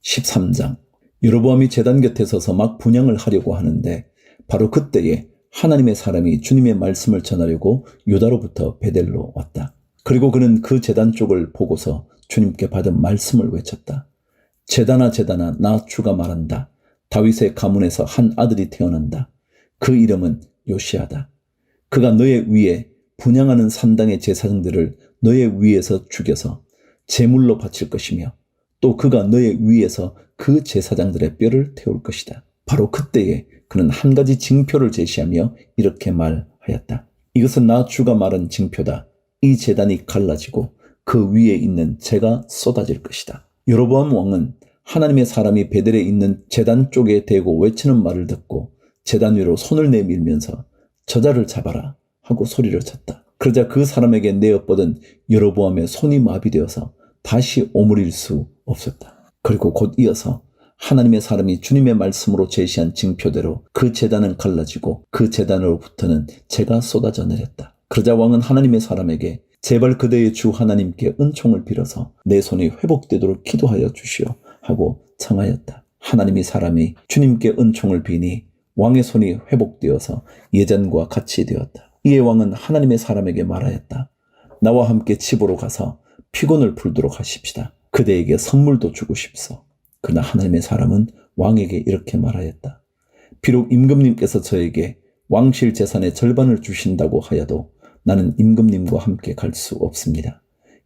13장. 여로보암이 제단 곁에 서서 막 분향을 하려고 하는데 바로 그때에 하나님의 사람이 주님의 말씀을 전하려고 유다로부터 베델로 왔다. 그리고 그는 그 제단 쪽을 보고서 주님께 받은 말씀을 외쳤다. 제단아 제단아 나 주가 말한다. 다윗의 가문에서 한 아들이 태어난다. 그 이름은 요시아다. 그가 너의 위에 분향하는 산당의 제사장들을 너의 위에서 죽여서 제물로 바칠 것이며 또 그가 너의 위에서 그 제사장들의 뼈를 태울 것이다. 바로 그때에 그는 한 가지 징표를 제시하며 이렇게 말하였다. 이것은 나 주가 말한 징표다. 이 제단이 갈라지고 그 위에 있는 재가 쏟아질 것이다. 여로보암 왕은 하나님의 사람이 베델에 있는 제단 쪽에 대고 외치는 말을 듣고 제단 위로 손을 내밀면서 저자를 잡아라 하고 소리를 쳤다. 그러자 그 사람에게 내어뻗은 여로보암의 손이 마비되어서 다시 오므릴 수 없었다. 그리고 곧 이어서 하나님의 사람이 주님의 말씀으로 제시한 징표대로 그 제단은 갈라지고 그 제단으로부터는 재가 쏟아져 내렸다. 그러자 왕은 하나님의 사람에게 제발 그대의 주 하나님께 은총을 빌어서 내 손이 회복되도록 기도하여 주시오 하고 청하였다. 하나님의 사람이 주님께 은총을 비니 왕의 손이 회복되어서 예전과 같이 되었다. 이에 왕은 하나님의 사람에게 말하였다. 나와 함께 집으로 가서 피곤을 풀도록 하십시다. 그대에게 선물도 주고 싶소. 그러나 하나님의 사람은 왕에게 이렇게 말하였다. 비록 임금님께서 저에게 왕실 재산의 절반을 주신다고 하여도 나는 임금님과 함께 갈 수 없습니다.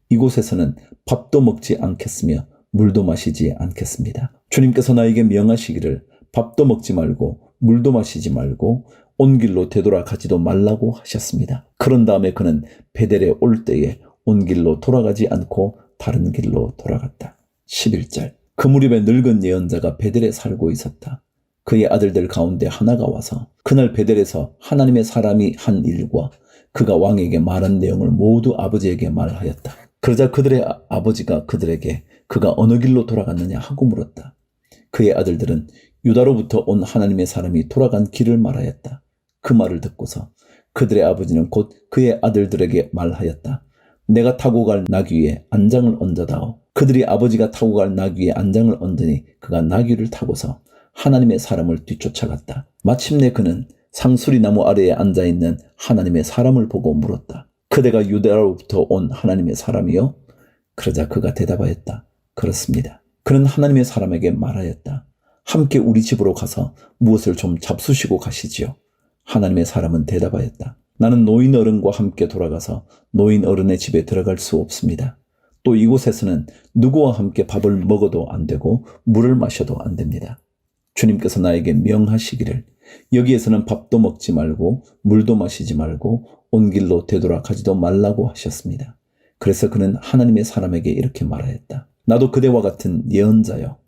이곳에서는 밥도 먹지 않겠으며 물도 마시지 않겠습니다. 주님께서 나에게 명하시기를 밥도 먹지 말고 물도 마시지 말고 온 길로 되돌아가지도 말라고 하셨습니다. 그런 다음에 그는 베델에 올 때에 온 길로 돌아가지 않고 다른 길로 돌아갔다. 11절. 그 무렵에 늙은 예언자가 베델에 살고 있었다. 그의 아들들 가운데 하나가 와서 그날 베델에서 하나님의 사람이 한 일과 그가 왕에게 말한 내용을 모두 아버지에게 말하였다. 그러자 그들의 아버지가 그들에게 그가 어느 길로 돌아갔느냐 하고 물었다. 그의 아들들은 유다로부터 온 하나님의 사람이 돌아간 길을 말하였다. 그 말을 듣고서 그들의 아버지는 곧 그의 아들들에게 말하였다. 내가 타고 갈 나귀에 안장을 얹어다오. 그들이 아버지가 타고 갈 나귀에 안장을 얹으니 그가 나귀를 타고서 하나님의 사람을 뒤쫓아갔다. 마침내 그는 상수리 나무 아래에 앉아있는 하나님의 사람을 보고 물었다. 그대가 유다로부터 온 하나님의 사람이요? 그러자 그가 대답하였다. 그렇습니다. 그는 하나님의 사람에게 말하였다. 함께 우리 집으로 가서 무엇을 좀 잡수시고 가시지요. 하나님의 사람은 대답하였다. 나는 노인 어른과 함께 돌아가서 노인 어른의 집에 들어갈 수 없습니다. 또 이곳에서는 누구와 함께 밥을 먹어도 안 되고 물을 마셔도 안 됩니다. 주님께서 나에게 명하시기를 여기에서는 밥도 먹지 말고 물도 마시지 말고 온 길로 되돌아가지도 말라고 하셨습니다. 그래서 그는 하나님의 사람에게 이렇게 말하였다. 나도 그대와 같은 예언자여.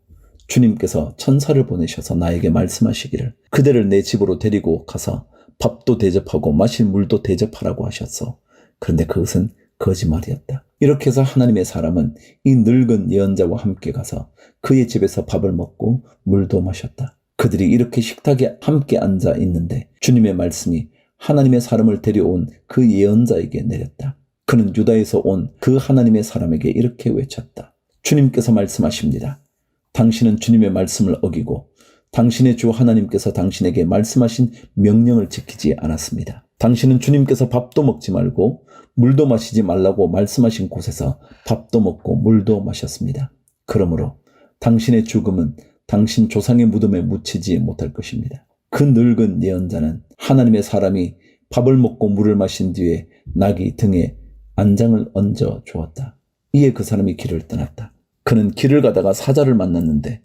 주님께서 천사를 보내셔서 나에게 말씀하시기를 그대를 내 집으로 데리고 가서 밥도 대접하고 마실 물도 대접하라고 하셨어. 그런데 그것은 거짓말이었다. 이렇게 해서 하나님의 사람은 이 늙은 예언자와 함께 가서 그의 집에서 밥을 먹고 물도 마셨다. 그들이 이렇게 식탁에 함께 앉아 있는데 주님의 말씀이 하나님의 사람을 데려온 그 예언자에게 내렸다. 그는 유다에서 온 그 하나님의 사람에게 이렇게 외쳤다. 주님께서 말씀하십니다. 당신은 주님의 말씀을 어기고 당신의 주 하나님께서 당신에게 말씀하신 명령을 지키지 않았습니다. 당신은 주님께서 밥도 먹지 말고 물도 마시지 말라고 말씀하신 곳에서 밥도 먹고 물도 마셨습니다. 그러므로 당신의 죽음은 당신 조상의 무덤에 묻히지 못할 것입니다. 그 늙은 예언자는 하나님의 사람이 밥을 먹고 물을 마신 뒤에 나귀 등에 안장을 얹어 주었다. 이에 그 사람이 길을 떠났다. 그는 길을 가다가 사자를 만났는데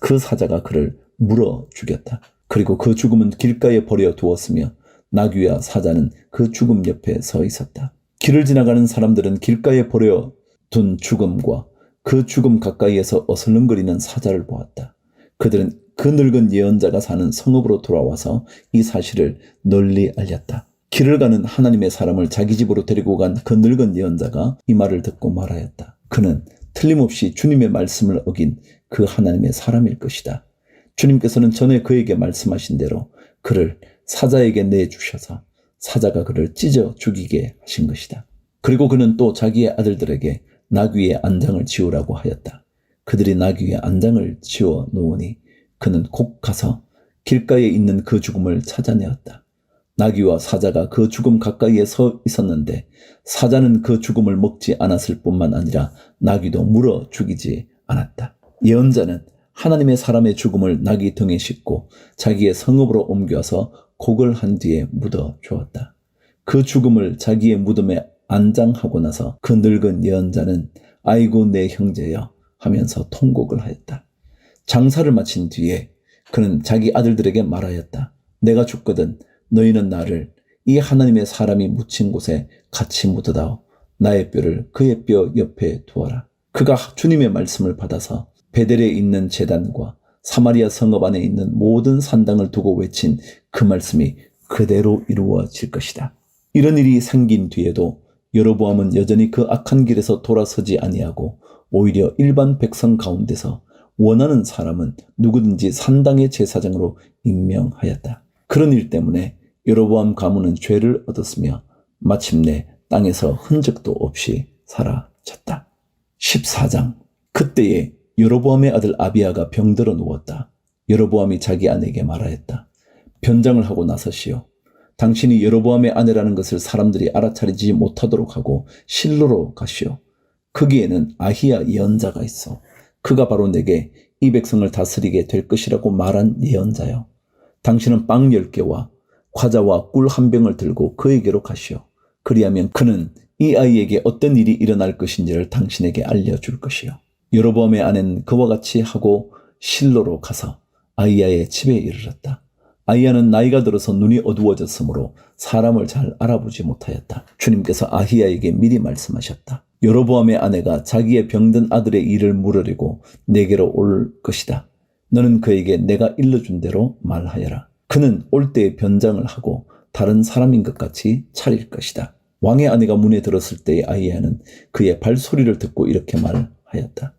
그 사자가 그를 물어 죽였다. 그리고 그 죽음은 길가에 버려 두었으며 나귀와 사자는 그 죽음 옆에 서 있었다. 길을 지나가는 사람들은 길가에 버려 둔 죽음과 그 죽음 가까이에서 어슬렁거리는 사자를 보았다. 그들은 그 늙은 예언자가 사는 성읍으로 돌아와서 이 사실을 널리 알렸다. 길을 가는 하나님의 사람을 자기 집으로 데리고 간 그 늙은 예언자가 이 말을 듣고 말하였다. 그는 틀림없이 주님의 말씀을 어긴 그 하나님의 사람일 것이다. 주님께서는 전에 그에게 말씀하신 대로 그를 사자에게 내주셔서 사자가 그를 찢어 죽이게 하신 것이다. 그리고 그는 또 자기의 아들들에게 나귀의 안장을 지우라고 하였다. 그들이 나귀 위에 안장을 지어 놓으니 그는 곧 가서 길가에 있는 그 죽음을 찾아내었다. 나귀와 사자가 그 죽음 가까이에 서 있었는데 사자는 그 죽음을 먹지 않았을 뿐만 아니라 나귀도 물어 죽이지 않았다. 예언자는 하나님의 사람의 죽음을 나귀 등에 싣고 자기의 성읍으로 옮겨서 곡을 한 뒤에 묻어 주었다. 그 죽음을 자기의 무덤에 안장하고 나서 그 늙은 예언자는 아이고 내 형제여 하면서 통곡을 하였다. 장사를 마친 뒤에 그는 자기 아들들에게 말하였다. 내가 죽거든 너희는 나를 이 하나님의 사람이 묻힌 곳에 같이 묻어다오. 나의 뼈를 그의 뼈 옆에 두어라. 그가 주님의 말씀을 받아서 베델에 있는 제단과 사마리아 성읍 안에 있는 모든 산당을 두고 외친 그 말씀이 그대로 이루어질 것이다. 이런 일이 생긴 뒤에도 여로보암은 여전히 그 악한 길에서 돌아서지 아니하고 오히려 일반 백성 가운데서 원하는 사람은 누구든지 산당의 제사장으로 임명하였다. 그런 일 때문에 여로보암 가문은 죄를 얻었으며 마침내 땅에서 흔적도 없이 사라졌다. 14장. 그때에 여로보암의 아들 아비야가 병들어 누웠다. 여로보암이 자기 아내에게 말하였다. 변장을 하고 나서시오. 당신이 여로보암의 아내라는 것을 사람들이 알아차리지 못하도록 하고 실로로 가시오. 거기에는 아히야 예언자가 있어. 그가 바로 내게 이 백성을 다스리게 될 것이라고 말한 예언자요. 당신은 빵 10개와 과자와 꿀 1병을 들고 그에게로 가시오. 그리하면 그는 이 아이에게 어떤 일이 일어날 것인지를 당신에게 알려줄 것이요. 여로보암의 아내는 그와 같이 하고 실로로 가서 아히야의 집에 이르렀다. 아히야는 나이가 들어서 눈이 어두워졌으므로 사람을 잘 알아보지 못하였다. 주님께서 아히야에게 미리 말씀하셨다. 여로보암의 아내가 자기의 병든 아들의 일을 물으려고 내게로 올 것이다. 너는 그에게 내가 일러준 대로 말하여라. 그는 올 때에 변장을 하고 다른 사람인 것 같이 차릴 것이다. 왕의 아내가 문에 들었을 때의 아히야는 그의 발소리를 듣고 이렇게 말하였다.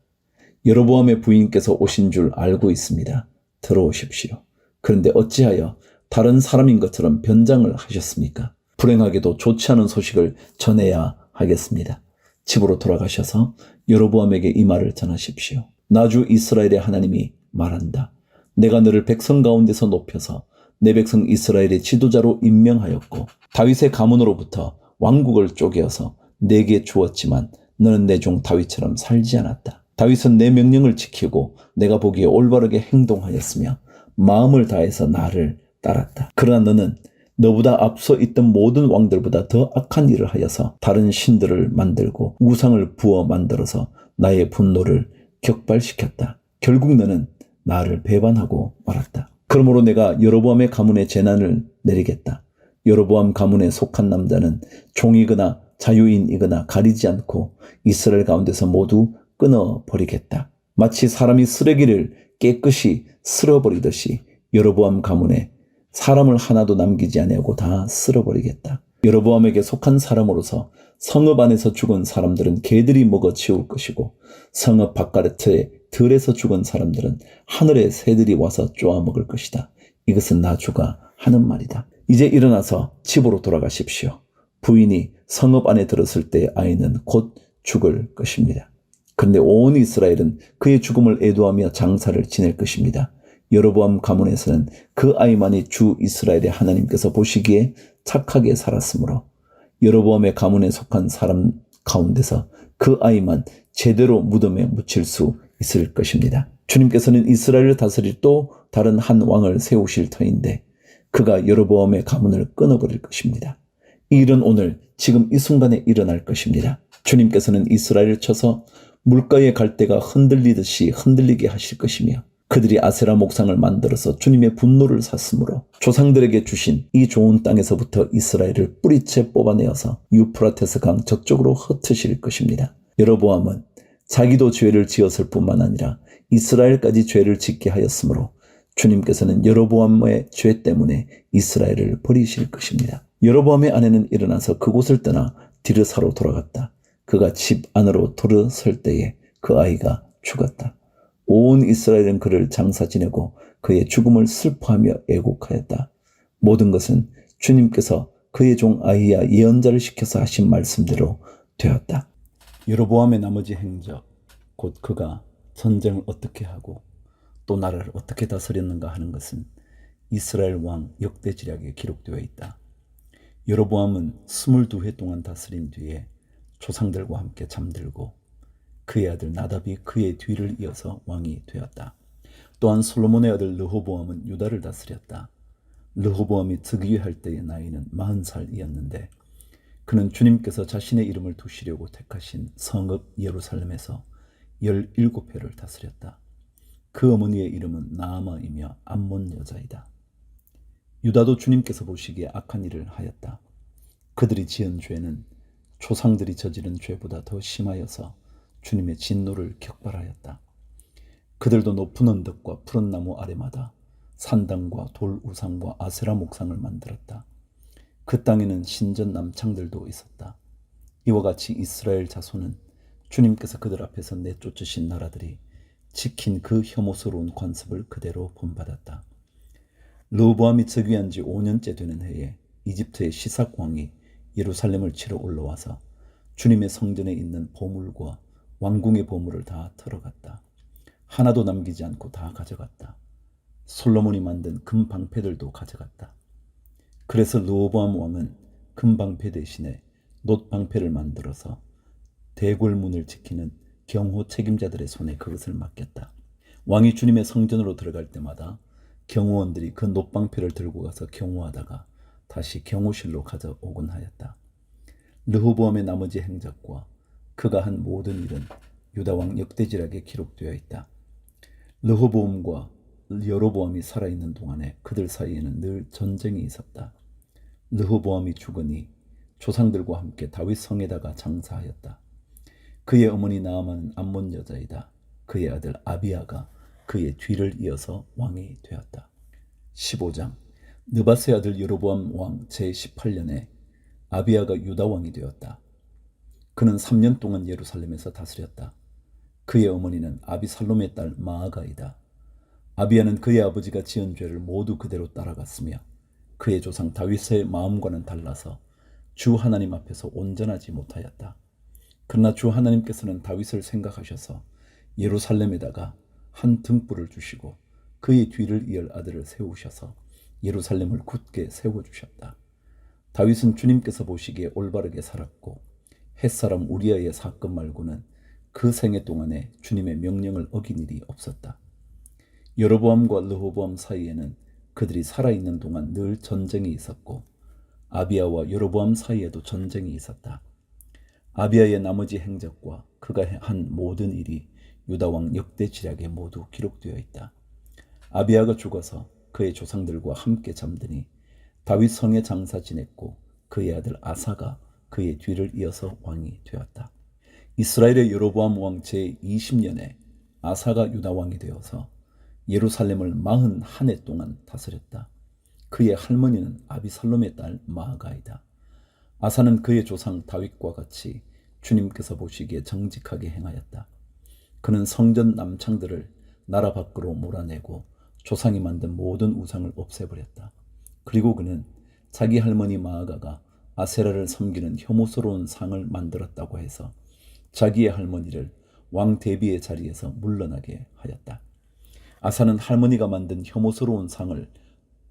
여로보암의 부인께서 오신 줄 알고 있습니다. 들어오십시오. 그런데 어찌하여 다른 사람인 것처럼 변장을 하셨습니까? 불행하게도 좋지 않은 소식을 전해야 하겠습니다. 집으로 돌아가셔서 여로보암에게 이 말을 전하십시오. 나주 이스라엘의 하나님이 말한다. 내가 너를 백성 가운데서 높여서 내 백성 이스라엘의 지도자로 임명하였고 다윗의 가문으로부터 왕국을 쪼개어서 내게 주었지만 너는 내 종 다윗처럼 살지 않았다. 다윗은 내 명령을 지키고 내가 보기에 올바르게 행동하였으며 마음을 다해서 나를 따랐다. 그러나 너는 너보다 앞서 있던 모든 왕들보다 더 악한 일을 하여서 다른 신들을 만들고 우상을 부어 만들어서 나의 분노를 격발시켰다. 결국 너는 나를 배반하고 말았다. 그러므로 내가 여로보암의 가문에 재난을 내리겠다. 여로보암 가문에 속한 남자는 종이거나 자유인이거나 가리지 않고 이스라엘 가운데서 모두 끊어버리겠다. 마치 사람이 쓰레기를 깨끗이 쓸어버리듯이 여로보암 가문에 사람을 하나도 남기지 아니하고 다 쓸어버리겠다. 여로보암에게 속한 사람으로서 성읍 안에서 죽은 사람들은 개들이 먹어 치울 것이고 성읍 바깥에 들에서 죽은 사람들은 하늘의 새들이 와서 쪼아 먹을 것이다. 이것은 나주가 하는 말이다. 이제 일어나서 집으로 돌아가십시오. 부인이 성읍 안에 들었을 때 아이는 곧 죽을 것입니다. 그런데 온 이스라엘은 그의 죽음을 애도하며 장사를 지낼 것입니다. 여로보암 가문에서는 그 아이만이 주 이스라엘의 하나님께서 보시기에 착하게 살았으므로 여로보암의 가문에 속한 사람 가운데서 그 아이만 제대로 무덤에 묻힐 수 있을 것입니다. 주님께서는 이스라엘을 다스릴 또 다른 한 왕을 세우실 터인데 그가 여로보암의 가문을 끊어버릴 것입니다. 이 일은 오늘 지금 이 순간에 일어날 것입니다. 주님께서는 이스라엘을 쳐서 물가의 갈대가 흔들리듯이 흔들리게 하실 것이며 그들이 아세라 목상을 만들어서 주님의 분노를 샀으므로 조상들에게 주신 이 좋은 땅에서부터 이스라엘을 뿌리채 뽑아내어서 유프라테스 강 저쪽으로 흩으실 것입니다. 여로보암은 자기도 죄를 지었을 뿐만 아니라 이스라엘까지 죄를 짓게 하였으므로 주님께서는 여로보암의 죄 때문에 이스라엘을 버리실 것입니다. 여로보암의 아내는 일어나서 그곳을 떠나 디르사로 돌아갔다. 그가 집 안으로 들어설 때에 그 아이가 죽었다. 온 이스라엘은 그를 장사 지내고 그의 죽음을 슬퍼하며 애곡하였다. 모든 것은 주님께서 그의 종 아히야 예언자를 시켜서 하신 말씀대로 되었다. 여로보암의 나머지 행적, 곧 그가 전쟁을 어떻게 하고 또 나라를 어떻게 다스렸는가 하는 것은 이스라엘 왕 역대지략에 기록되어 있다. 여로보암은 22해 동안 다스린 뒤에 조상들과 함께 잠들고 그의 아들 나답이 그의 뒤를 이어서 왕이 되었다. 또한 솔로몬의 아들 르호보암은 유다를 다스렸다. 르호보암이 즉위할 때의 나이는 40살이었는데 그는 주님께서 자신의 이름을 두시려고 택하신 성읍 예루살렘에서 17회를 다스렸다. 그 어머니의 이름은 나아마이며 암몬 여자이다. 유다도 주님께서 보시기에 악한 일을 하였다. 그들이 지은 죄는 조상들이 저지른 죄보다 더 심하여서 주님의 진노를 격발하였다. 그들도 높은 언덕과 푸른 나무 아래마다 산당과 돌 우상과 아세라 목상을 만들었다. 그 땅에는 신전 남창들도 있었다. 이와 같이 이스라엘 자손은 주님께서 그들 앞에서 내쫓으신 나라들이 지킨 그 혐오스러운 관습을 그대로 본받았다. 르호보암이 즉위한 지 5년째 되는 해에 이집트의 시삭 왕이 예루살렘을 치러 올라와서 주님의 성전에 있는 보물과 왕궁의 보물을 다 털어갔다. 하나도 남기지 않고 다 가져갔다. 솔로몬이 만든 금 방패들도 가져갔다. 그래서 르호보암 왕은 금 방패 대신에 놋 방패를 만들어서 대궐문을 지키는 경호 책임자들의 손에 그것을 맡겼다. 왕이 주님의 성전으로 들어갈 때마다 경호원들이 그 놋 방패를 들고 가서 경호하다가 다시 경호실로 가져오곤 하였다. 르호보암의 나머지 행적과 그가 한 모든 일은 유다왕 역대지략에 기록되어 있다. 르호보암과 여로보암이 살아있는 동안에 그들 사이에는 늘 전쟁이 있었다. 르호보암이 죽으니 조상들과 함께 다윗 성에다가 장사하였다. 그의 어머니 나아마는 암몬 여자이다. 그의 아들 아비야가 그의 뒤를 이어서 왕이 되었다. 15장 느바스의 아들 여로보암 왕 제18년에 아비야가 유다 왕이 되었다. 그는 3년 동안 예루살렘에서 다스렸다. 그의 어머니는 아비살롬의 딸 마아가이다. 아비야는 그의 아버지가 지은 죄를 모두 그대로 따라갔으며 그의 조상 다윗의 마음과는 달라서 주 하나님 앞에서 온전하지 못하였다. 그러나 주 하나님께서는 다윗을 생각하셔서 예루살렘에다가 한 등불을 주시고 그의 뒤를 이을 아들을 세우셔서 예루살렘을 굳게 세워주셨다. 다윗은 주님께서 보시기에 올바르게 살았고 햇사람 우리아의 사건 말고는 그 생애 동안에 주님의 명령을 어긴 일이 없었다. 여로보암과 르호보암 사이에는 그들이 살아있는 동안 늘 전쟁이 있었고 아비야와 여로보암 사이에도 전쟁이 있었다. 아비야의 나머지 행적과 그가 한 모든 일이 유다왕 역대지략에 모두 기록되어 있다. 아비야가 죽어서 그의 조상들과 함께 잠드니 다윗 성에 장사 지냈고 그의 아들 아사가 그의 뒤를 이어서 왕이 되었다. 이스라엘의 여로보암 왕 제20년에 아사가 유다 왕이 되어서 예루살렘을 41해 동안 다스렸다. 그의 할머니는 아비살롬의 딸 마아가이다. 아사는 그의 조상 다윗과 같이 주님께서 보시기에 정직하게 행하였다. 그는 성전 남창들을 나라 밖으로 몰아내고 조상이 만든 모든 우상을 없애버렸다. 그리고 그는 자기 할머니 마아가가 아세라를 섬기는 혐오스러운 상을 만들었다고 해서 자기의 할머니를 왕 대비의 자리에서 물러나게 하였다. 아사는 할머니가 만든 혐오스러운 상을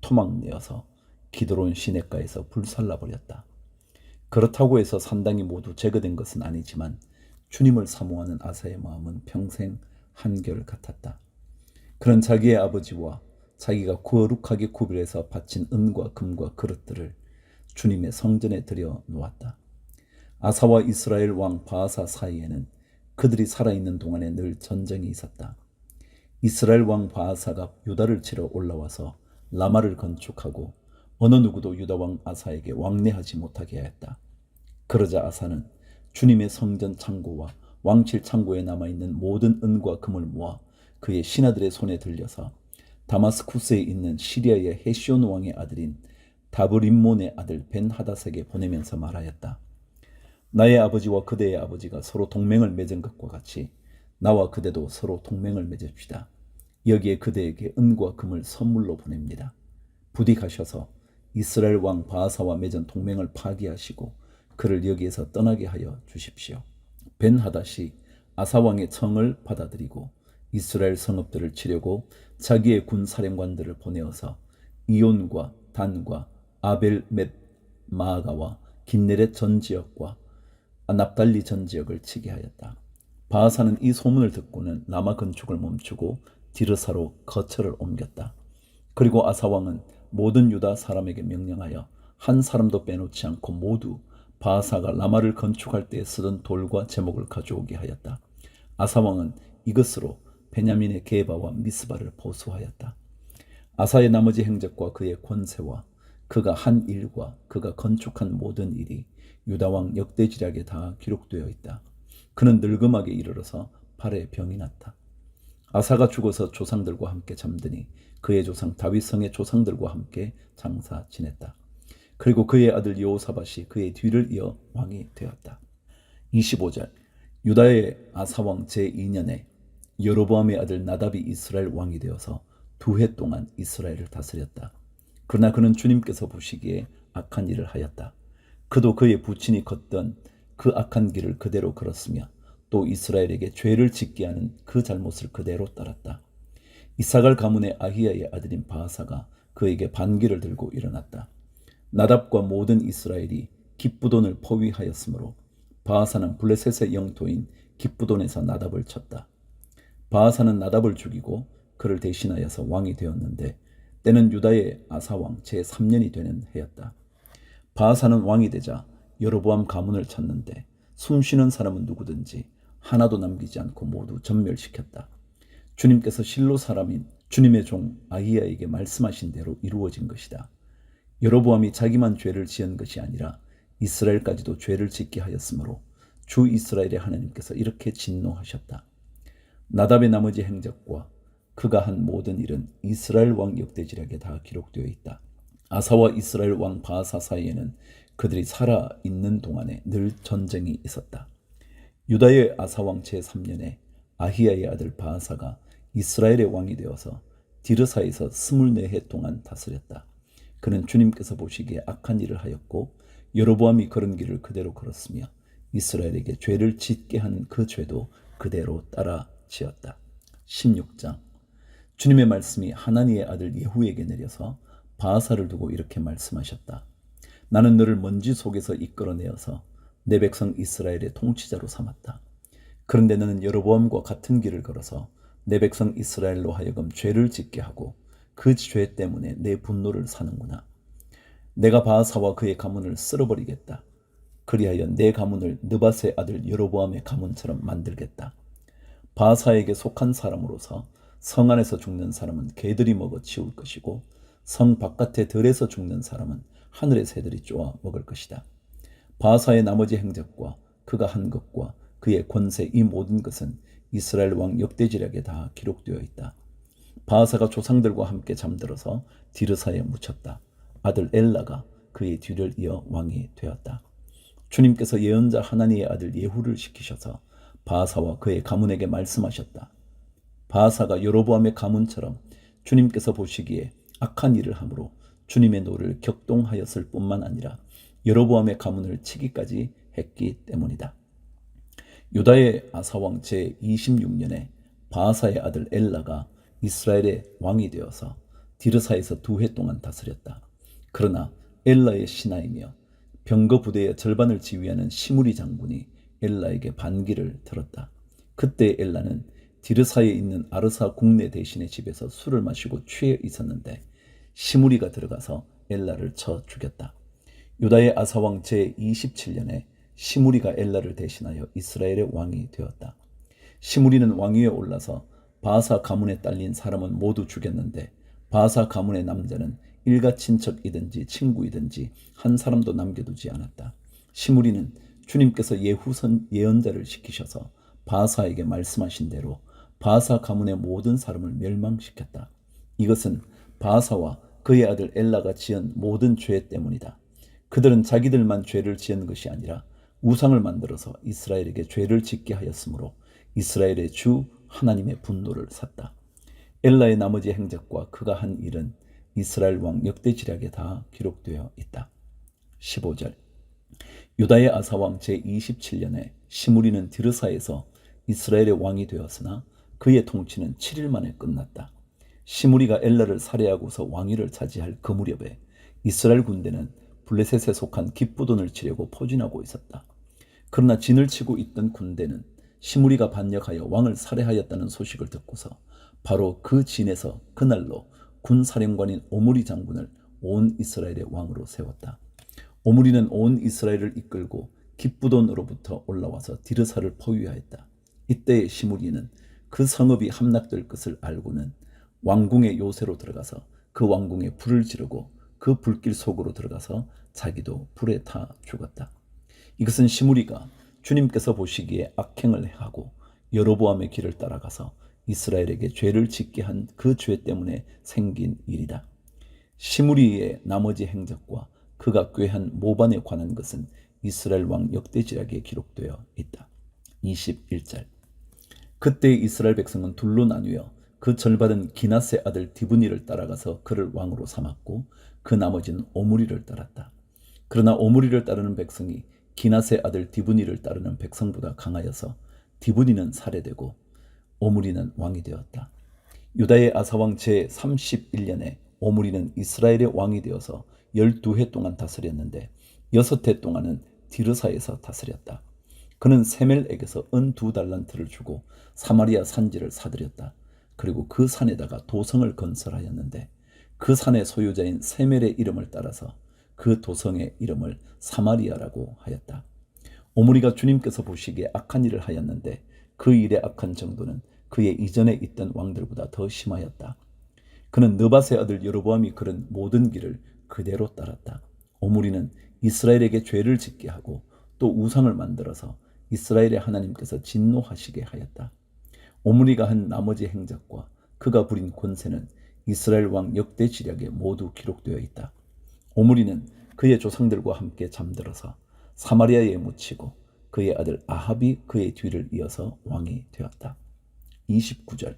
토막내어서 기드론 시냇가에서 불살라버렸다. 그렇다고 해서 산당이 모두 제거된 것은 아니지만 주님을 사모하는 아사의 마음은 평생 한결 같았다. 그는 자기의 아버지와 자기가 거룩하게 구별해서 바친 은과 금과 그릇들을 주님의 성전에 들여 놓았다. 아사와 이스라엘 왕 바아사 사이에는 그들이 살아있는 동안에 늘 전쟁이 있었다. 이스라엘 왕 바아사가 유다를 치러 올라와서 라마를 건축하고 어느 누구도 유다 왕 아사에게 왕래하지 못하게 하였다. 그러자 아사는 주님의 성전 창고와 왕실 창고에 남아있는 모든 은과 금을 모아 그의 신하들의 손에 들려서 다마스쿠스에 있는 시리아의 헤시온 왕의 아들인 다브림몬의 아들 벤하닷에게 보내면서 말하였다. 나의 아버지와 그대의 아버지가 서로 동맹을 맺은 것과 같이 나와 그대도 서로 동맹을 맺읍시다. 여기에 그대에게 은과 금을 선물로 보냅니다. 부디 가셔서 이스라엘 왕 바아사와 맺은 동맹을 파기하시고 그를 여기에서 떠나게 하여 주십시오. 벤하닷이 아사 왕의 청을 받아들이고 이스라엘 성읍들을 치려고 자기의 군 사령관들을 보내어서 이온과 단과 아벨 마아가와 긴네렛 전 지역과 납달리 전 지역을 치게 하였다. 바하사는 이 소문을 듣고는 라마 건축을 멈추고 디르사로 거처를 옮겼다. 그리고 아사 왕은 모든 유다 사람에게 명령하여 한 사람도 빼놓지 않고 모두 바하사가 라마를 건축할 때 쓰던 돌과 제목을 가져오게 하였다. 아사 왕은 이것으로 베냐민의 게바와 미스바를 보수하였다. 아사의 나머지 행적과 그의 권세와 그가 한 일과 그가 건축한 모든 일이 유다왕 역대지략에 다 기록되어 있다. 그는 늙음하게 이르러서 발에 병이 났다. 아사가 죽어서 조상들과 함께 잠드니 그의 조상 다윗성의 조상들과 함께 장사 지냈다. 그리고 그의 아들 여호사밧이 그의 뒤를 이어 왕이 되었다. 25절 유다의 아사왕 제2년에 여로보암의 아들 나답이 이스라엘 왕이 되어서 2해 동안 이스라엘을 다스렸다. 그러나 그는 주님께서 보시기에 악한 일을 하였다. 그도 그의 부친이 걷던 그 악한 길을 그대로 걸었으며 또 이스라엘에게 죄를 짓게 하는 그 잘못을 그대로 따랐다. 이사갈 가문의 아히야의 아들인 바하사가 그에게 반기를 들고 일어났다. 나답과 모든 이스라엘이 깁부돈을 포위하였으므로 바하사는 블레셋의 영토인 깁부돈에서 나답을 쳤다. 바하사는 나답을 죽이고 그를 대신하여서 왕이 되었는데 때는 유다의 아사왕 제3년이 되는 해였다. 바하사는 왕이 되자 여로보암 가문을 쳤는데 숨쉬는 사람은 누구든지 하나도 남기지 않고 모두 전멸시켰다. 주님께서 실로 사람인 주님의 종 아히야에게 말씀하신 대로 이루어진 것이다. 여로보암이 자기만 죄를 지은 것이 아니라 이스라엘까지도 죄를 짓게 하였으므로 주 이스라엘의 하나님께서 이렇게 진노하셨다. 나답의 나머지 행적과 그가 한 모든 일은 이스라엘 왕 역대지략에 다 기록되어 있다. 아사와 이스라엘 왕 바하사 사이에는 그들이 살아 있는 동안에 늘 전쟁이 있었다. 유다의 아사왕 제3년에 아히야의 아들 바하사가 이스라엘의 왕이 되어서 디르사에서 24해 동안 다스렸다. 그는 주님께서 보시기에 악한 일을 하였고 여로보암이 걸은 길을 그대로 걸었으며 이스라엘에게 죄를 짓게 하는 그 죄도 그대로 따라 지었다. 16장 주님의 말씀이 하나니의 아들 예후에게 내려서 바하사를 두고 이렇게 말씀하셨다. 나는 너를 먼지 속에서 이끌어내어서 내 백성 이스라엘의 통치자로 삼았다. 그런데 너는 여로보암과 같은 길을 걸어서 내 백성 이스라엘로 하여금 죄를 짓게 하고 그 죄 때문에 내 분노를 사는구나. 내가 바하사와 그의 가문을 쓸어버리겠다. 그리하여 내 가문을 느밧의 아들 여로보암의 가문처럼 만들겠다. 바하사에게 속한 사람으로서 성 안에서 죽는 사람은 개들이 먹어 치울 것이고 성 바깥의 들에서 죽는 사람은 하늘의 새들이 쪼아 먹을 것이다. 바하사의 나머지 행적과 그가 한 것과 그의 권세 이 모든 것은 이스라엘 왕 역대지략에 다 기록되어 있다. 바하사가 조상들과 함께 잠들어서 디르사에 묻혔다. 아들 엘라가 그의 뒤를 이어 왕이 되었다. 주님께서 예언자 하나니의 아들 예후를 시키셔서 바하사와 그의 가문에게 말씀하셨다. 바하사가 여로보암의 가문처럼 주님께서 보시기에 악한 일을 함으로 주님의 노를 격동하였을 뿐만 아니라 여로보암의 가문을 치기까지 했기 때문이다. 유다의 아사왕 제26년에 바하사의 아들 엘라가 이스라엘의 왕이 되어서 디르사에서 2해 동안 다스렸다. 그러나 엘라의 신하이며 병거 부대의 절반을 지휘하는 시므리 장군이 엘라에게 반기를 들었다. 그때 엘라는 디르사에 있는 아르사 국내 대신의 집에서 술을 마시고 취해 있었는데 시므리가 들어가서 엘라를 쳐 죽였다. 유다의 아사왕 제27년에 시므리가 엘라를 대신하여 이스라엘의 왕이 되었다. 시므리는 왕위에 올라서 바하사 가문에 딸린 사람은 모두 죽였는데 바하사 가문의 남자는 일가 친척이든지 친구이든지 한 사람도 남겨두지 않았다. 시므리는 주님께서 예후선 예언자를 시키셔서 바하사에게 말씀하신 대로 바하사 가문의 모든 사람을 멸망시켰다. 이것은 바하사와 그의 아들 엘라가 지은 모든 죄 때문이다. 그들은 자기들만 죄를 지은 것이 아니라 우상을 만들어서 이스라엘에게 죄를 짓게 하였으므로 이스라엘의 주 하나님의 분노를 샀다. 엘라의 나머지 행적과 그가 한 일은 이스라엘 왕 역대지략에 다 기록되어 있다. 15절 유다의 아사왕 제27년에 시므리는 디르사에서 이스라엘의 왕이 되었으나 그의 통치는 7일 만에 끝났다. 시므리가 엘라를 살해하고서 왕위를 차지할 그 무렵에 이스라엘 군대는 블레셋에 속한 기브돈을 치려고 포진하고 있었다. 그러나 진을 치고 있던 군대는 시므리가 반역하여 왕을 살해하였다는 소식을 듣고서 바로 그 진에서 그날로 군사령관인 오므리 장군을 온 이스라엘의 왕으로 세웠다. 오므리는 온 이스라엘을 이끌고 기브돈으로부터 올라와서 디르사를 포위하였다. 이때의 시므리는 그 성읍이 함락될 것을 알고는 왕궁의 요새로 들어가서 그 왕궁에 불을 지르고 그 불길 속으로 들어가서 자기도 불에 타 죽었다. 이것은 시므리가 주님께서 보시기에 악행을 하고 여로보암의 길을 따라가서 이스라엘에게 죄를 짓게 한 그 죄 때문에 생긴 일이다. 시므리의 나머지 행적과 그가 꾀한 모반에 관한 것은 이스라엘 왕 역대지략에 기록되어 있다. 21절. 그때 이스라엘 백성은 둘로 나뉘어 그 절반은 기낫의 아들 디브니를 따라가서 그를 왕으로 삼았고 그 나머지는 오므리를 따랐다. 그러나 오므리를 따르는 백성이 기낫의 아들 디브니를 따르는 백성보다 강하여서 디브니는 살해되고 오므리는 왕이 되었다. 유다의 아사왕 제31년에 오므리는 이스라엘의 왕이 되어서 12해 동안 다스렸는데 6해 동안은 디르사에서 다스렸다. 그는 세멜에게서 은 2달란트를 주고 사마리아 산지를 사들였다. 그리고 그 산에다가 도성을 건설하였는데 그 산의 소유자인 세멜의 이름을 따라서 그 도성의 이름을 사마리아라고 하였다. 오므리가 주님께서 보시기에 악한 일을 하였는데 그 일의 악한 정도는 그의 이전에 있던 왕들보다 더 심하였다. 그는 느밧의 아들 여로보암이 걸은 모든 길을 그대로 따랐다. 오므리는 이스라엘에게 죄를 짓게 하고 또 우상을 만들어서 이스라엘의 하나님께서 진노하시게 하였다. 오므리가 한 나머지 행적과 그가 부린 권세는 이스라엘 왕 역대지략에 모두 기록되어 있다. 오므리는 그의 조상들과 함께 잠들어서 사마리아에 묻히고 그의 아들 아합이 그의 뒤를 이어서 왕이 되었다. 29절.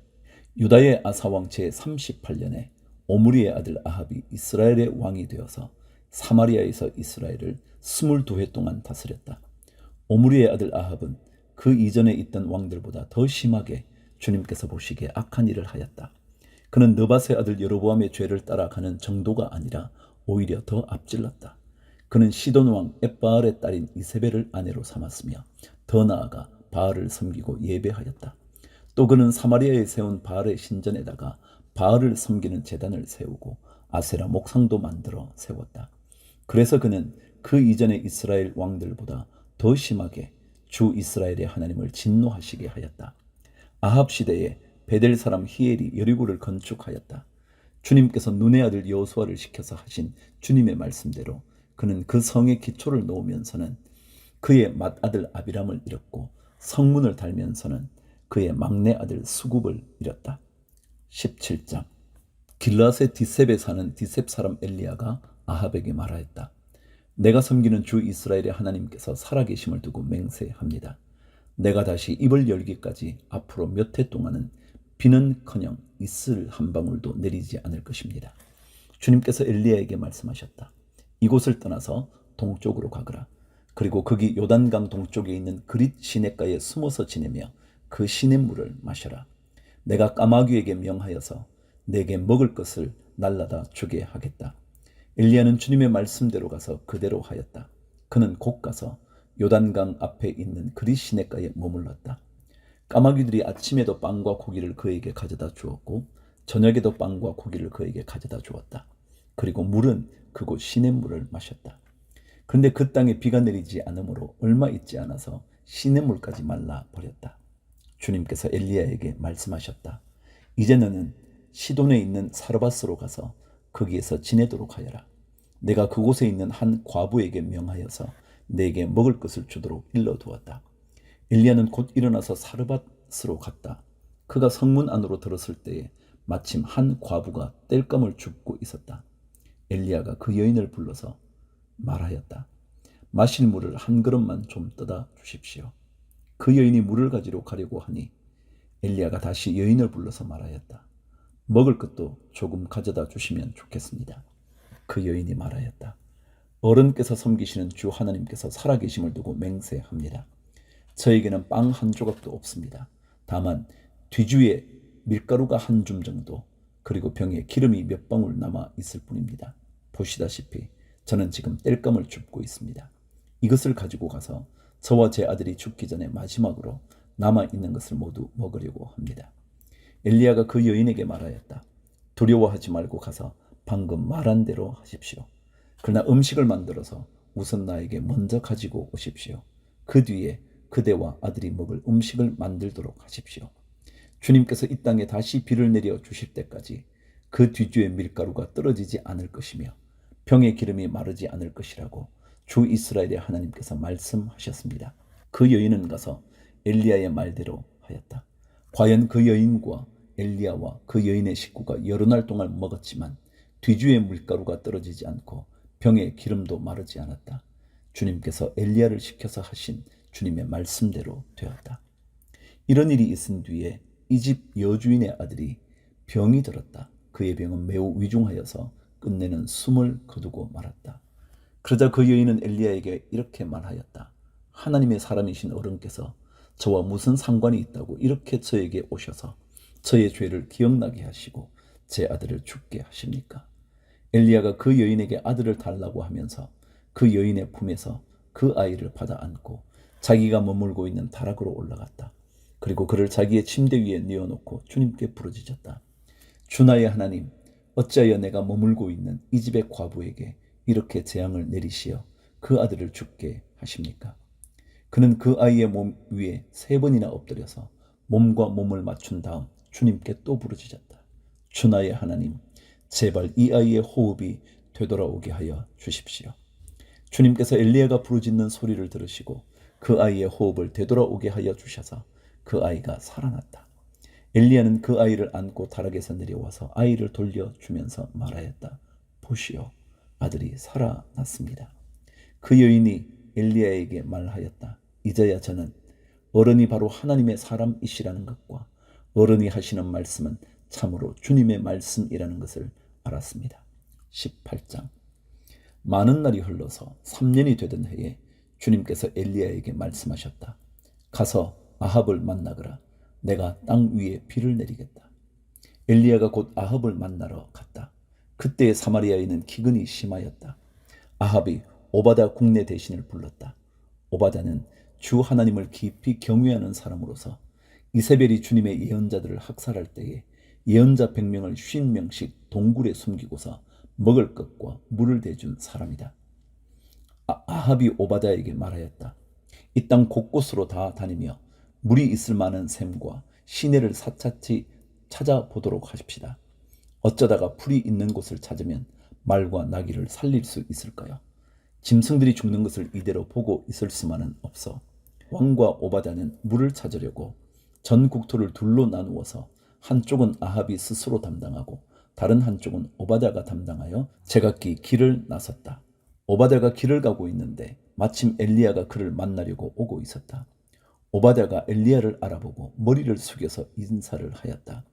유다의 아사왕 제38년에 오므리의 아들 아합이 이스라엘의 왕이 되어서 사마리아에서 이스라엘을 22해 동안 다스렸다. 오므리의 아들 아합은 그 이전에 있던 왕들보다 더 심하게 주님께서 보시기에 악한 일을 하였다. 그는 느밧의 아들 여로보암의 죄를 따라가는 정도가 아니라 오히려 더 앞질렀다. 그는 시돈 왕 엣바알의 딸인 이세벨을 아내로 삼았으며 더 나아가 바알을 섬기고 예배하였다. 또 그는 사마리아에 세운 바알의 신전에다가 바알을 섬기는 제단을 세우고 아세라 목상도 만들어 세웠다. 그래서 그는 그 이전의 이스라엘 왕들보다 더 심하게 주 이스라엘의 하나님을 진노하시게 하였다. 아합 시대에 베델 사람 히엘이 여리고를 건축하였다. 주님께서 눈의 아들 여호수아를 시켜서 하신 주님의 말씀대로 그는 그 성의 기초를 놓으면서는 그의 맏아들 아비람을 잃었고 성문을 달면서는 그의 막내 아들 수굽을 잃었다. 17장. 길라앗의 디셉에 사는 디셉 사람 엘리야가 아합에게 말하였다. 내가 섬기는 주 이스라엘의 하나님께서 살아계심을 두고 맹세합니다. 내가 다시 입을 열기까지 앞으로 몇 해 동안은 비는커녕 이슬 한 방울도 내리지 않을 것입니다. 주님께서 엘리야에게 말씀하셨다. 이곳을 떠나서 동쪽으로 가거라. 그리고 거기 요단강 동쪽에 있는 그릿 시냇가에 숨어서 지내며 그 시냇물을 마셔라. 내가 까마귀에게 명하여서 내게 먹을 것을 날라다 주게 하겠다. 엘리야는 주님의 말씀대로 가서 그대로 하였다. 그는 곧 가서 요단강 앞에 있는 그릿 시냇가에 머물렀다. 까마귀들이 아침에도 빵과 고기를 그에게 가져다 주었고 저녁에도 빵과 고기를 그에게 가져다 주었다. 그리고 물은 그곳 시냇물을 마셨다. 그런데 그 땅에 비가 내리지 않으므로 얼마 있지 않아서 시냇물까지 말라 버렸다. 주님께서 엘리야에게 말씀하셨다. 이제 너는 시돈에 있는 사르밧으로 가서 거기에서 지내도록 하여라. 내가 그곳에 있는 한 과부에게 명하여서 내게 먹을 것을 주도록 일러두었다. 엘리야는 곧 일어나서 사르밧으로 갔다. 그가 성문 안으로 들었을 때에 마침 한 과부가 땔감을 줍고 있었다. 엘리야가 그 여인을 불러서 말하였다. 마실 물을 한 그릇만 좀 떠다 주십시오. 그 여인이 물을 가지러 가려고 하니 엘리야가 다시 여인을 불러서 말하였다. 먹을 것도 조금 가져다 주시면 좋겠습니다. 그 여인이 말하였다. 어른께서 섬기시는 주 하나님께서 살아계심을 두고 맹세합니다. 저에게는 빵 한 조각도 없습니다. 다만 뒤주에 밀가루가 한 줌 정도, 그리고 병에 기름이 몇 방울 남아 있을 뿐입니다. 보시다시피 저는 지금 땔감을 줍고 있습니다. 이것을 가지고 가서 저와 제 아들이 죽기 전에 마지막으로 남아있는 것을 모두 먹으려고 합니다. 엘리야가 그 여인에게 말하였다. 두려워하지 말고 가서 방금 말한 대로 하십시오. 그러나 음식을 만들어서 우선 나에게 먼저 가지고 오십시오. 그 뒤에 그대와 아들이 먹을 음식을 만들도록 하십시오. 주님께서 이 땅에 다시 비를 내려 주실 때까지 그 뒤주의 밀가루가 떨어지지 않을 것이며 병의 기름이 마르지 않을 것이라고 주 이스라엘의 하나님께서 말씀하셨습니다. 그 여인은 가서 엘리야의 말대로 하였다. 과연 그 여인과 엘리야와 그 여인의 식구가 여러 날 동안 먹었지만 뒤주의 밀가루가 떨어지지 않고 병의 기름도 마르지 않았다. 주님께서 엘리야를 시켜서 하신 주님의 말씀대로 되었다. 이런 일이 있은 뒤에 이 집 여주인의 아들이 병이 들었다. 그의 병은 매우 위중하여서 끝내는 숨을 거두고 말았다. 그러자 그 여인은 엘리야에게 이렇게 말하였다. 하나님의 사람이신 어른께서 저와 무슨 상관이 있다고 이렇게 저에게 오셔서 저의 죄를 기억나게 하시고 제 아들을 죽게 하십니까? 엘리야가 그 여인에게 아들을 달라고 하면서 그 여인의 품에서 그 아이를 받아 안고 자기가 머물고 있는 다락으로 올라갔다. 그리고 그를 자기의 침대 위에 뉘어놓고 주님께 부르짖었다. 주나의 하나님, 어찌하여 내가 머물고 있는 이 집의 과부에게 이렇게 재앙을 내리시어 그 아들을 죽게 하십니까? 그는 그 아이의 몸 위에 3번이나 엎드려서 몸과 몸을 맞춘 다음 주님께 또 부르짖었다. 주나의 하나님, 제발 이 아이의 호흡이 되돌아오게 하여 주십시오. 주님께서 엘리야가 부르짖는 소리를 들으시고 그 아이의 호흡을 되돌아오게 하여 주셔서 그 아이가 살아났다. 엘리야는 그 아이를 안고 다락에서 내려와서 아이를 돌려주면서 말하였다. 보시오, 아들이 살아났습니다. 그 여인이 엘리야에게 말하였다. 이제야 저는 어른이 바로 하나님의 사람이시라는 것과 어른이 하시는 말씀은 참으로 주님의 말씀이라는 것을 알았습니다. 18장. 많은 날이 흘러서 3년이 되던 해에 주님께서 엘리야에게 말씀하셨다. 가서 아합을 만나거라. 내가 땅 위에 비를 내리겠다. 엘리야가 곧 아합을 만나러 갔다. 그때 사마리아에는 기근이 심하였다. 아합이 오바다 국내 대신을 불렀다. 오바다는 주 하나님을 깊이 경외하는 사람으로서 이세벨이 주님의 예언자들을 학살할 때에 예언자 100명을 50명씩 동굴에 숨기고서 먹을 것과 물을 대준 사람이다. 아합이 오바다에게 말하였다. 이 땅 곳곳으로 다 다니며 물이 있을 만한 샘과 시내를 사차치 찾아보도록 하십시다. 어쩌다가 풀이 있는 곳을 찾으면 말과 나귀를 살릴 수 있을까요? 짐승들이 죽는 것을 이대로 보고 있을 수만은 없어. 왕과 오바다는 물을 찾으려고 전 국토를 둘로 나누어서 한쪽은 아합이 스스로 담당하고 다른 한쪽은 오바다가 담당하여 제각기 길을 나섰다. 오바다가 길을 가고 있는데 마침 엘리야가 그를 만나려고 오고 있었다. 오바다가 엘리야를 알아보고 머리를 숙여서 인사를 하였다.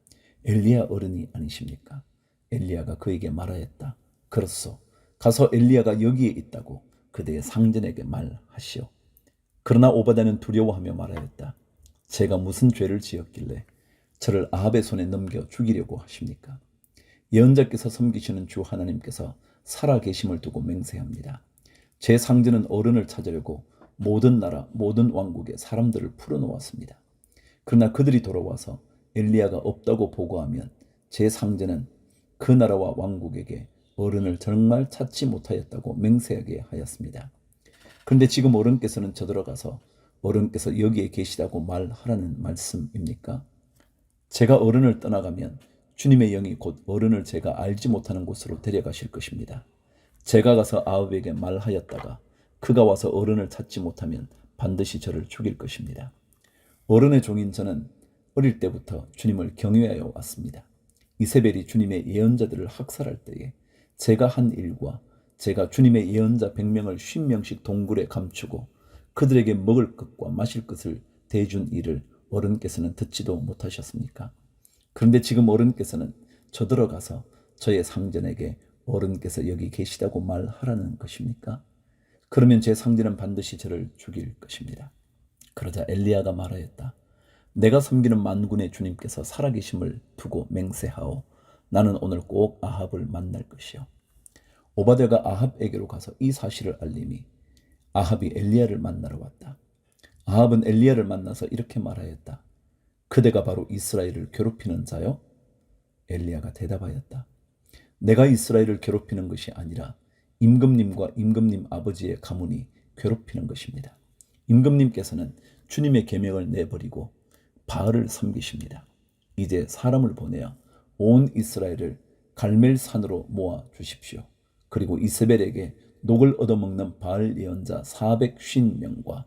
엘리야 어른이 아니십니까? 엘리야가 그에게 말하였다. 그렇소. 가서 엘리야가 여기에 있다고 그대의 상전에게 말하시오. 그러나 오바다는 두려워하며 말하였다. 제가 무슨 죄를 지었길래 저를 아합의 손에 넘겨 죽이려고 하십니까? 예언자께서 섬기시는 주 하나님께서 살아계심을 두고 맹세합니다. 제 상전은 어른을 찾으려고 모든 나라 모든 왕국에 사람들을 풀어놓았습니다. 그러나 그들이 돌아와서 엘리야가 없다고 보고하면 제 상전은 그 나라와 왕국에게 어른을 정말 찾지 못하였다고 맹세하게 하였습니다. 그런데 지금 어른께서는 저들어가서 어른께서 여기에 계시다고 말하라는 말씀입니까? 제가 어른을 떠나가면 주님의 영이 곧 어른을 제가 알지 못하는 곳으로 데려가실 것입니다. 제가 가서 아합에게 말하였다가 그가 와서 어른을 찾지 못하면 반드시 저를 죽일 것입니다. 어른의 종인 저는 어릴 때부터 주님을 경외하여 왔습니다. 이세벨이 주님의 예언자들을 학살할 때에 제가 한 일과 제가 주님의 예언자 100명을 50명씩 동굴에 감추고 그들에게 먹을 것과 마실 것을 대준 일을 어른께서는 듣지도 못하셨습니까? 그런데 지금 어른께서는 저들어가서 저의 상전에게 어른께서 여기 계시다고 말하라는 것입니까? 그러면 제 상전은 반드시 저를 죽일 것입니다. 그러자 엘리야가 말하였다. 내가 섬기는 만군의 주님께서 살아계심을 두고 맹세하오. 나는 오늘 꼭 아합을 만날 것이요. 오바댜가 아합에게로 가서 이 사실을 알림이 아합이 엘리야를 만나러 왔다. 아합은 엘리야를 만나서 이렇게 말하였다. 그대가 바로 이스라엘을 괴롭히는 자요? 엘리야가 대답하였다. 내가 이스라엘을 괴롭히는 것이 아니라 임금님과 임금님 아버지의 가문이 괴롭히는 것입니다. 임금님께서는 주님의 계명을 내버리고 바알을 섬기십니다. 이제 사람을 보내어 온 이스라엘을 갈멜산으로 모아 주십시오. 그리고 이세벨에게 녹을 얻어먹는 바알 예언자 450명과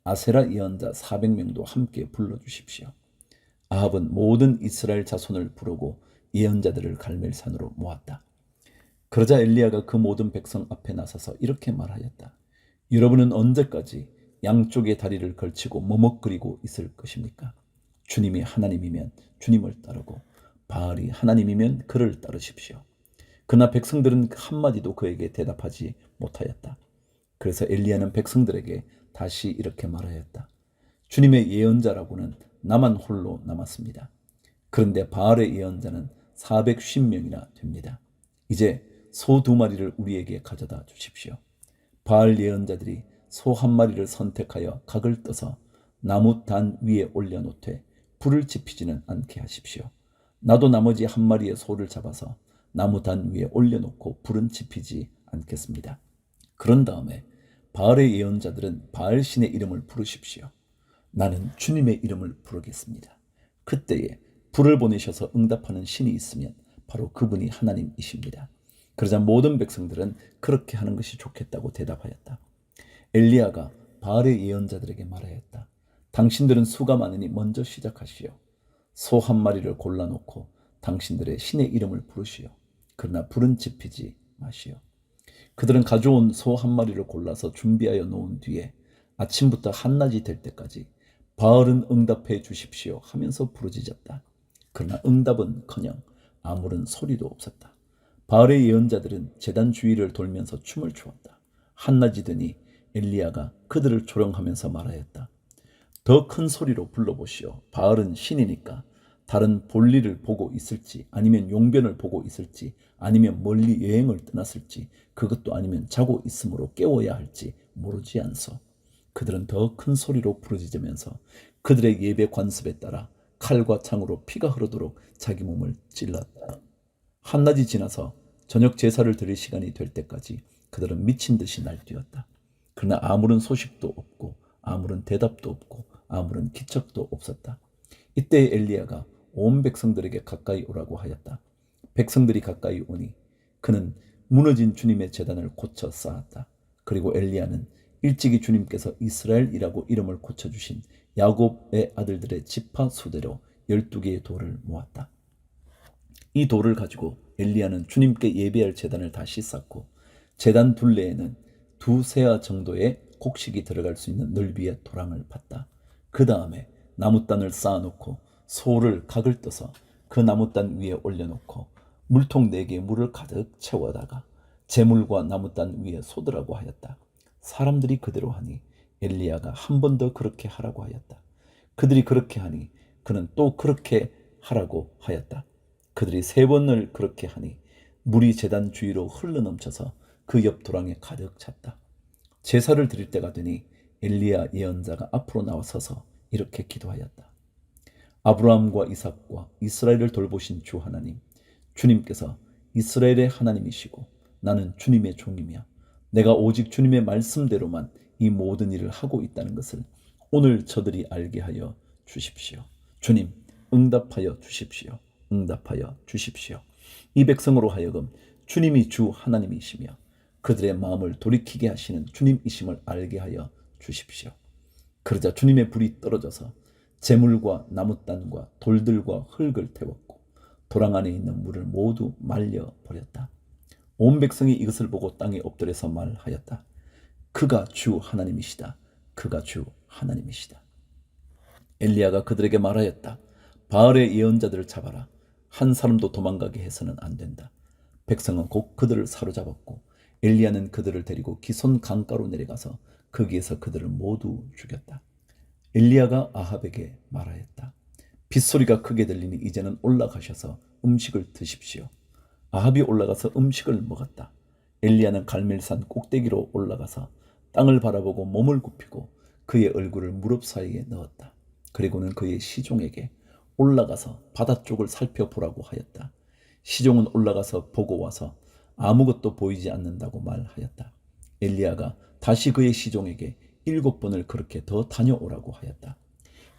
아세라 예언자 400명도 함께 불러주십시오. 아합은 모든 이스라엘 자손을 부르고 예언자들을 갈멜산으로 모았다. 그러자 엘리야가 그 모든 백성 앞에 나서서 이렇게 말하였다. 여러분은 언제까지 양쪽의 다리를 걸치고 머뭇거리고 있을 것입니까? 주님이 하나님이면 주님을 따르고 바알이 하나님이면 그를 따르십시오. 그러나 백성들은 한마디도 그에게 대답하지 못하였다. 그래서 엘리야는 백성들에게 다시 이렇게 말하였다. 주님의 예언자라고는 나만 홀로 남았습니다. 그런데 바알의 예언자는 450명이나 됩니다. 이제 소 2마리를 우리에게 가져다 주십시오. 바알 예언자들이 소 1마리를 선택하여 각을 떠서 나무 단 위에 올려놓되 불을 지피지는 않게 하십시오. 나도 나머지 1마리의 소를 잡아서 나무 단 위에 올려놓고 불은 지피지 않겠습니다. 그런 다음에 바알의 예언자들은 바알 신의 이름을 부르십시오. 나는 주님의 이름을 부르겠습니다. 그때에 불을 보내셔서 응답하는 신이 있으면 바로 그분이 하나님이십니다. 그러자 모든 백성들은 그렇게 하는 것이 좋겠다고 대답하였다. 엘리야가 바알의 예언자들에게 말하였다. 당신들은 수가 많으니 먼저 시작하시오. 소 1마리를 골라놓고 당신들의 신의 이름을 부르시오. 그러나 불은 지피지 마시오. 그들은 가져온 소 1마리를 골라서 준비하여 놓은 뒤에 아침부터 한낮이 될 때까지 바알은 응답해 주십시오 하면서 부르짖었다. 그러나 응답은커녕 아무런 소리도 없었다. 바알의 예언자들은 제단 주위를 돌면서 춤을 추었다. 한낮이 되니 엘리야가 그들을 조롱하면서 말하였다. 더 큰 소리로 불러보시오. 바알은 신이니까 다른 볼일을 보고 있을지 아니면 용변을 보고 있을지 아니면 멀리 여행을 떠났을지 그것도 아니면 자고 있으므로 깨워야 할지 모르지 않소. 그들은 더 큰 소리로 부르짖으면서 그들의 예배 관습에 따라 칼과 창으로 피가 흐르도록 자기 몸을 찔렀다. 한낮이 지나서 저녁 제사를 드릴 시간이 될 때까지 그들은 미친 듯이 날뛰었다. 그러나 아무런 소식도 없고 아무런 대답도 없고 아무런 기척도 없었다. 이때 엘리야가 온 백성들에게 가까이 오라고 하였다. 백성들이 가까이 오니 그는 무너진 주님의 제단을 고쳐 쌓았다. 그리고 엘리야는 일찍이 주님께서 이스라엘이라고 이름을 고쳐주신 야곱의 아들들의 지파 수대로 12개의 돌을 모았다. 이 돌을 가지고 엘리야는 주님께 예배할 제단을 다시 쌓고 제단 둘레에는 2세아 정도의 곡식이 들어갈 수 있는 넓이의 도랑을 팠다. 그 다음에 나무단을 쌓아놓고 소를 각을 떠서 그 나무단 위에 올려놓고 물통 4개에 물을 가득 채워다가 재물과 나무단 위에 쏟으라고 하였다. 사람들이 그대로 하니 엘리야가 한 번 더 그렇게 하라고 하였다. 그들이 그렇게 하니 그는 또 그렇게 하라고 하였다. 그들이 3번을 그렇게 하니 물이 제단 주위로 흘러넘쳐서 그 옆 도랑에 가득 찼다. 제사를 드릴 때가 되니 엘리야 예언자가 앞으로 나와서서 이렇게 기도하였다. 아브라함과 이삭과 이스라엘을 돌보신 주 하나님, 주님께서 이스라엘의 하나님이시고 나는 주님의 종이며 내가 오직 주님의 말씀대로만 이 모든 일을 하고 있다는 것을 오늘 저들이 알게 하여 주십시오. 주님, 응답하여 주십시오. 응답하여 주십시오. 이 백성으로 하여금 주님이 주 하나님이시며 그들의 마음을 돌이키게 하시는 주님이심을 알게 하여 주십시오. 그러자 주님의 불이 떨어져서 재물과 나무단과 돌들과 흙을 태웠고 도랑 안에 있는 물을 모두 말려버렸다. 온 백성이 이것을 보고 땅에 엎드려서 말하였다. 그가 주 하나님이시다. 그가 주 하나님이시다. 엘리야가 그들에게 말하였다. 바알의 예언자들을 잡아라. 한 사람도 도망가게 해서는 안 된다. 백성은 곧 그들을 사로잡았고 엘리야는 그들을 데리고 기손 강가로 내려가서 거기에서 그들을 모두 죽였다. 엘리야가 아합에게 말하였다. 빗소리가 크게 들리니 이제는 올라가셔서 음식을 드십시오. 아합이 올라가서 음식을 먹었다. 엘리야는 갈멜산 꼭대기로 올라가서 땅을 바라보고 몸을 굽히고 그의 얼굴을 무릎 사이에 넣었다. 그리고는 그의 시종에게 올라가서 바다 쪽을 살펴보라고 하였다. 시종은 올라가서 보고 와서 아무것도 보이지 않는다고 말하였다. 엘리야가 다시 그의 시종에게 7번을 그렇게 더 다녀오라고 하였다.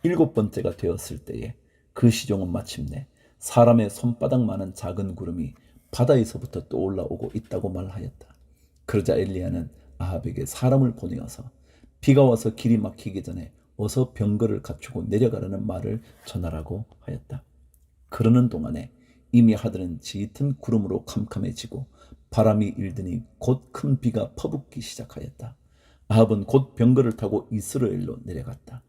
7번째가 되었을 때에 그 시종은 마침내 사람의 손바닥만한 작은 구름이 바다에서부터 떠올라오고 있다고 말하였다. 그러자 엘리야는 아합에게 사람을 보내어서 비가 와서 길이 막히기 전에 어서 병거를 갖추고 내려가라는 말을 전하라고 하였다. 그러는 동안에 이미 하늘은 짙은 구름으로 캄캄해지고 바람이 일더니 곧 큰 비가 퍼붓기 시작하였다. 아합은 곧 병거를 타고 이스라엘로 내려갔다.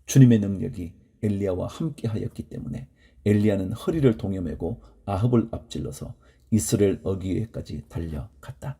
주님의 능력이 엘리야와 함께 하였기 때문에 엘리야는 허리를 동여매고 아합을 앞질러서 이스라엘 어귀에까지 달려갔다.